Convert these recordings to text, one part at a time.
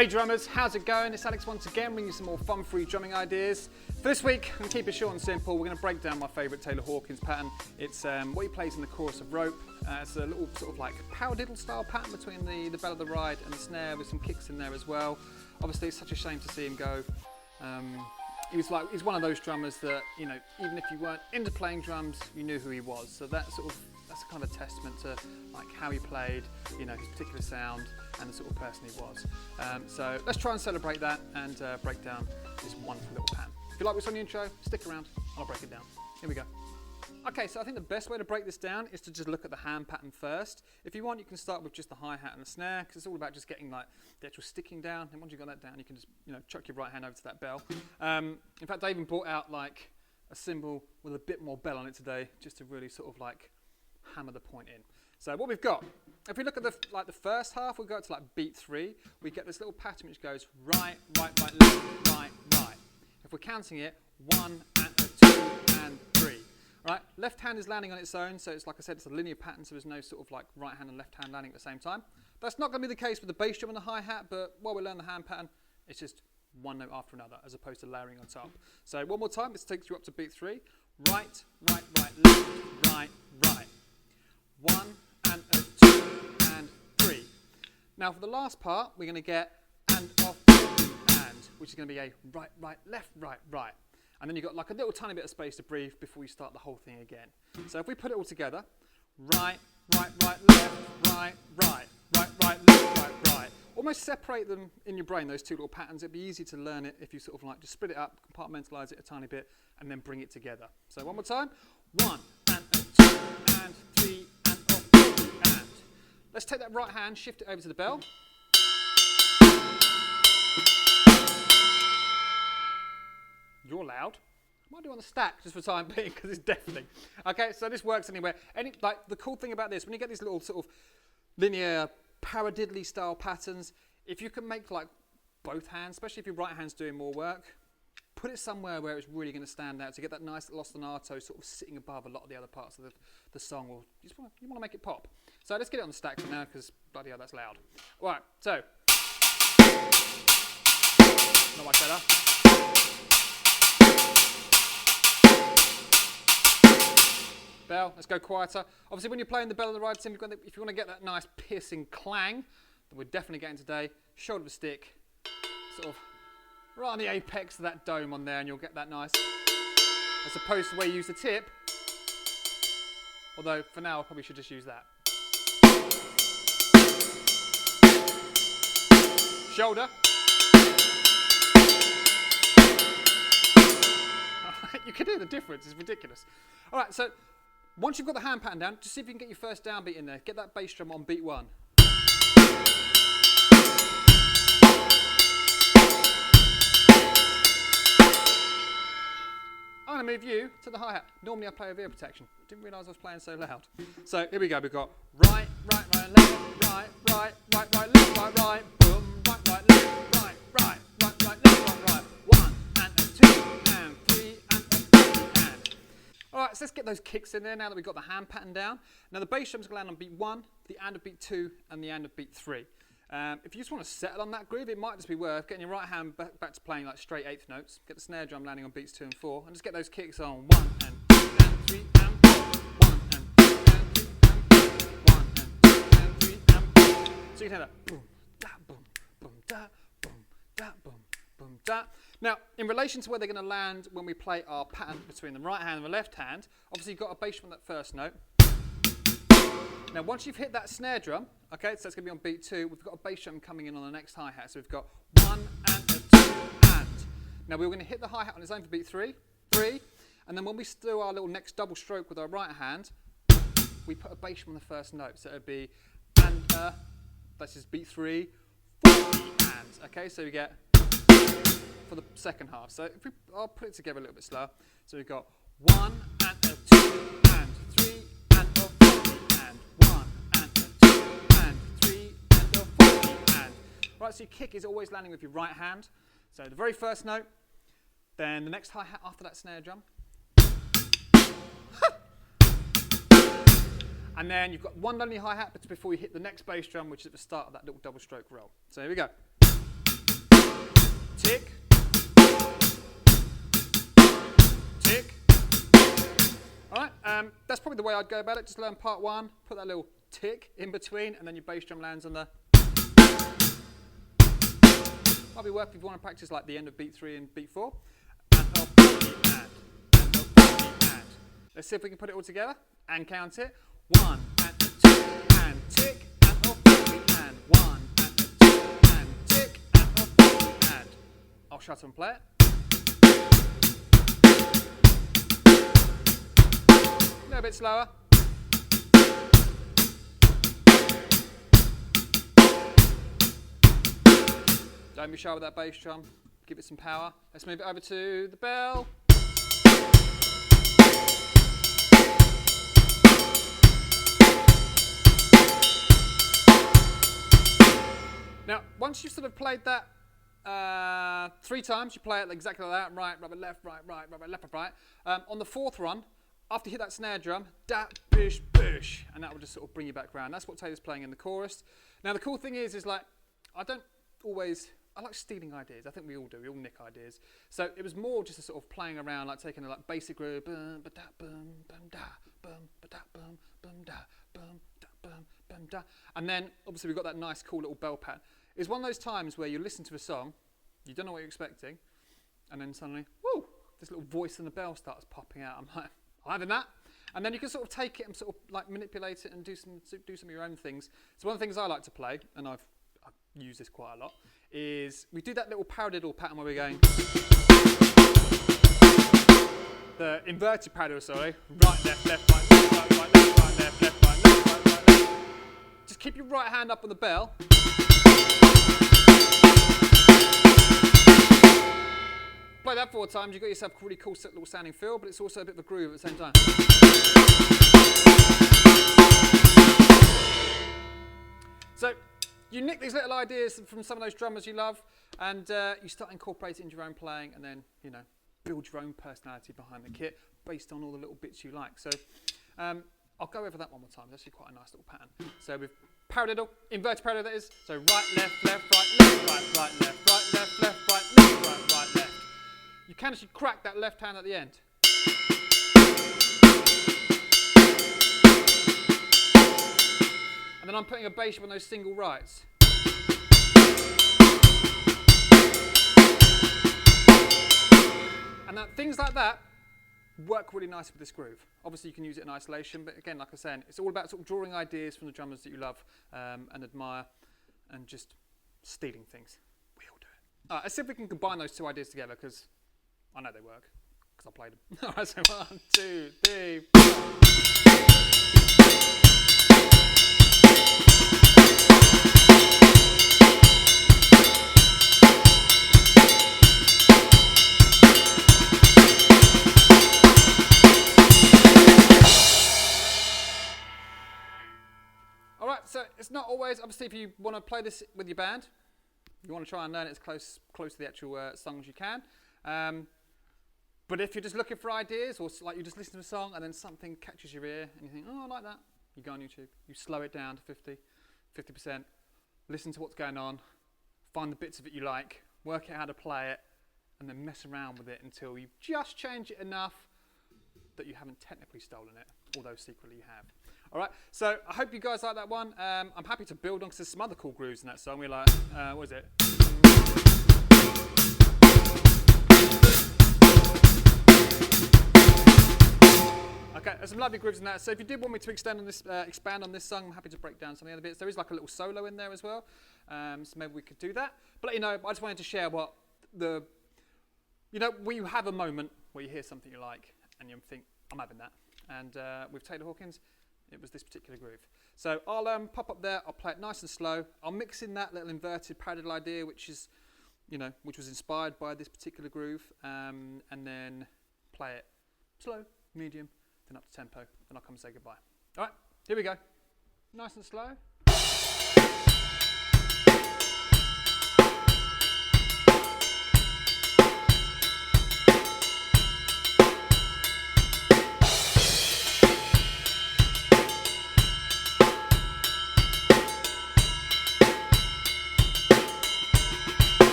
Hey drummers, how's it going? It's Alex once again, bringing you some more fun-free drumming ideas. For this week, I'm going to keep it short and simple. We're going to break down my favourite Taylor Hawkins pattern. It's what he plays in the chorus of Rope. It's a little sort of like paradiddle style pattern between the bell of the ride and the snare with some kicks in there as well. Obviously, it's such a shame to see him go. He's one of those drummers that, you know, even if you weren't into playing drums, you knew who he was. So that's kind of a testament to like how he played, you know, his particular sound and the sort of person he was. So let's try and celebrate that and break down this wonderful little pattern. If you like what's on the intro, stick around, I'll break it down. Here we go. Okay, so I think the best way to break this down is to just look at the hand pattern first. If you want, you can start with just the hi-hat and the snare, because it's all about just getting like the actual sticking down. And once you've got that down, you can just, you know, chuck your right hand over to that bell. In fact, I even brought out like a cymbal with a bit more bell on it today, just to really sort of like hammer the point in. So what we've got, if we look at the first half, we'll go to like beat 3. We get this little pattern which goes right, right, right, left, right, right. If we're counting it, 1 and a 2 and 3. Right, left hand is landing on its own, so it's like I said, it's a linear pattern, so there's no sort of like right hand and left hand landing at the same time. That's not going to be the case with the bass drum and the hi-hat, but while we learn the hand pattern, it's just one note after another, as opposed to layering on top. So one more time, this takes you up to beat 3. Right, right, right, left, right, right. 1 and a 2 and 3. Now for the last part, we're going to get and off and, which is going to be a right, right, left, right, right. And then you've got like a little tiny bit of space to breathe before you start the whole thing again. So if we put it all together, right, right, right, left, right, right, right, right, left, right, right. Almost separate them in your brain, those two little patterns. It'd be easy to learn it if you sort of like just split it up, compartmentalise it a tiny bit, and then bring it together. So one more time. 1 and a 2 and 3 and off and. Let's take that right hand, shift it over to the bell. You're loud. I might do it on the stack just for time being because it's deafening. Okay, so this works anywhere. Like the cool thing about this, when you get these little sort of linear paradiddly style patterns, if you can make like both hands, especially if your right hand's doing more work, put it somewhere where it's really going to stand out to get that nice ostinato sort of sitting above a lot of the other parts of the song. Or you want to make it pop. So let's get it on the stack for now because bloody hell, that's loud. All right, so not much better. Bell, let's go quieter. Obviously, when you're playing the bell of the ride, if you want to get that nice piercing clang that we're definitely getting today, shoulder of the stick, sort of right on the apex of that dome on there, and you'll get that nice, as opposed to where you use the tip. Although, for now, I probably should just use that. Shoulder. You can hear the difference, it's ridiculous. All right, so once you've got the hand pattern down, just see if you can get your first downbeat in there. Get that bass drum on beat 1. I'm going to move you to the hi-hat. Normally I play with ear protection. Didn't realise I was playing so loud. So here we go. We've got right, right, right, left, right, right, right, right, left, right, right, boom, right, right, left, right, right, right, right, left, right, right. 1 and a 2 and 3 and a 4 and. All right, so let's get those kicks in there now that we've got the hand pattern down. Now the bass drum's going to land on beat 1, the and of beat 2, and the and of beat 3. If you just want to settle on that groove, it might just be worth getting your right hand back to playing like straight 8th notes, get the snare drum landing on beats 2 and 4, and just get those kicks on 1 and 2 and 3 and 4, 1 and 2 and 3 and 4, 1 and 2 and 3 and 4. So you can hear that boom, da, boom, boom, da, boom, da, boom, boom, da. Now, in relation to where they're going to land when we play our pattern between the right hand and the left hand, obviously you've got a bass drum on that first note. Now, once you've hit that snare drum, okay, so it's going to be on beat 2, we've got a bass drum coming in on the next hi-hat. So we've got 1 and a 2 and. Now, we're going to hit the hi-hat on its own for beat 3, and then when we do our little next double stroke with our right hand, we put a bass drum on the first note. So it would be and, that's just beat 3, 4 and. Okay, so we get for the second half. So I'll put it together a little bit slower. So we've got 1 and a 2 and 3 and a 4 and 1 and a 2 and 3 and a 4 and. Right, so your kick is always landing with your right hand. So the very first note, then the next hi-hat after that snare drum. And then you've got one lonely hi-hat before you hit the next bass drum, which is at the start of that little double stroke roll. So here we go. tick, tick. All right, that's probably the way I'd go about it. Just learn part one, put that little tick in between, and then your bass drum lands on the. Might be worth if you want to practice like the end of beat 3 and beat 4. And up, and. Let's see if we can put it all together and count it. 1 and a 2 and tick and up, and 1 and a 2 and tick and up, and. I'll shut up and play it. A little bit slower. Don't be shy with that bass drum. Give it some power. Let's move it over to the bell. Now, once you've sort of played that 3 times, you play it exactly like that. Right, rubber, left, right, left, right. On the 4th run, after you hit that snare drum, da, bish, bish, and that will just sort of bring you back around. That's what Taylor's playing in the chorus. Now, the cool thing is like, I like stealing ideas. I think we all do. We all nick ideas. So it was more just a sort of playing around, like taking a like basic groove, bum, ba, da, bum, bum, da, bum, ba, da, bum, bum, da, bum, da, bum, bum, da. And then obviously we've got that nice, cool little bell pattern. It's one of those times where you listen to a song, you don't know what you're expecting, and then suddenly, whoo, this little voice in the bell starts popping out. I'm like, I'm having that. And then you can sort of take it and sort of like manipulate it and do some of your own things. So one of the things I like to play, and I've used this quite a lot, is we do that little paradiddle pattern where we're going the inverted paradiddle, sorry, right, left, left, right, left, right, right, left, right, left, left, right, left, right, right, left. Just keep your right hand up on the bell. Play that 4 times, you've got yourself a really cool little sounding feel, but it's also a bit of a groove at the same time. So you nick these little ideas from some of those drummers you love, and you start incorporating it into your own playing, and then, you know, build your own personality behind the kit based on all the little bits you like. So I'll go over that one more time. It's actually quite a nice little pattern. So with paradiddle, inverted paradiddle that is. So right, left, left, right, left, right, right, left, right, left, left, right, left, right, right, left. You can actually crack that left hand at the end. And then I'm putting a bass on those single rights. And things like that work really nice with this groove. Obviously you can use it in isolation, but again, like I was saying, it's all about sort of drawing ideas from the drummers that you love and admire, and just stealing things. We all do it. All right, let's see if we can combine those 2 ideas together, because I know they work, because I played them. All right, so 1, 2, 3, 4. So it's not always, obviously if you want to play this with your band, you want to try and learn it as close to the actual song as you can. But if you're just looking for ideas, or like you just listen to a song and then something catches your ear and you think, oh, I like that, you go on YouTube, you slow it down to 50%, listen to what's going on, find the bits of it you like, work out how to play it, and then mess around with it until you just change it enough that you haven't technically stolen it, although secretly you have. All right, so I hope you guys like that one. I'm happy to build on, because there's some other cool grooves in that song. We're like, what is it? Okay, there's some lovely grooves in that. So if you did want me to expand on this song, I'm happy to break down some of the other bits. There is like a little solo in there as well, so maybe we could do that. But let you know, I just wanted to share what when you have a moment where you hear something you like and you think, I'm having that. And with Taylor Hawkins, it was this particular groove. So I'll pop up there, I'll play it nice and slow. I'll mix in that little inverted paradiddle idea, which was inspired by this particular groove, and then play it slow, medium, then up to tempo, then I'll come and say goodbye. All right, here we go. Nice and slow.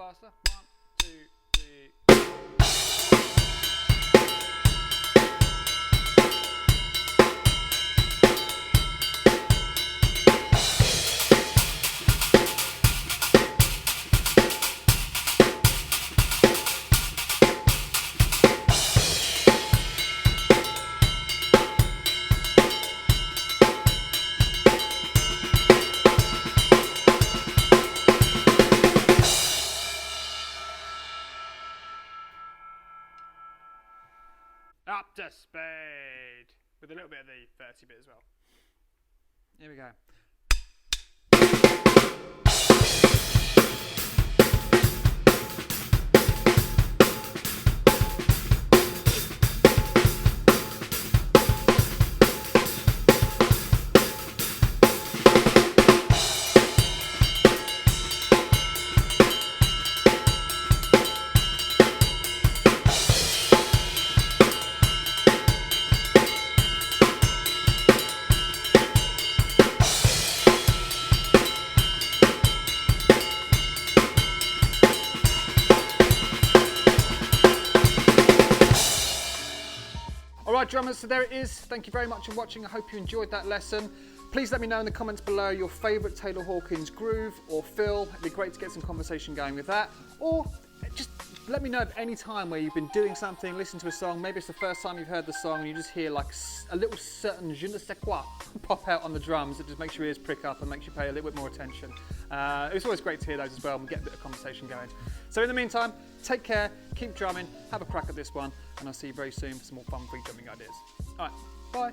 faster. 1, 2, 3. Up to speed with a little bit of the 30 bit as well. Here we go. Alright drummers, so there it is. Thank you very much for watching. I hope you enjoyed that lesson. Please let me know in the comments below your favourite Taylor Hawkins groove or fill. It'd be great to get some conversation going with that. Or just let me know at any time where you've been doing something, listen to a song, maybe it's the first time you've heard the song and you just hear like a little certain je ne sais quoi pop out on the drums. It just makes your ears prick up and makes you pay a little bit more attention. It's always great to hear those as well and get a bit of conversation going. So in the meantime, take care, keep drumming, have a crack at this one, and I'll see you very soon for some more fun free drumming ideas. Alright, bye.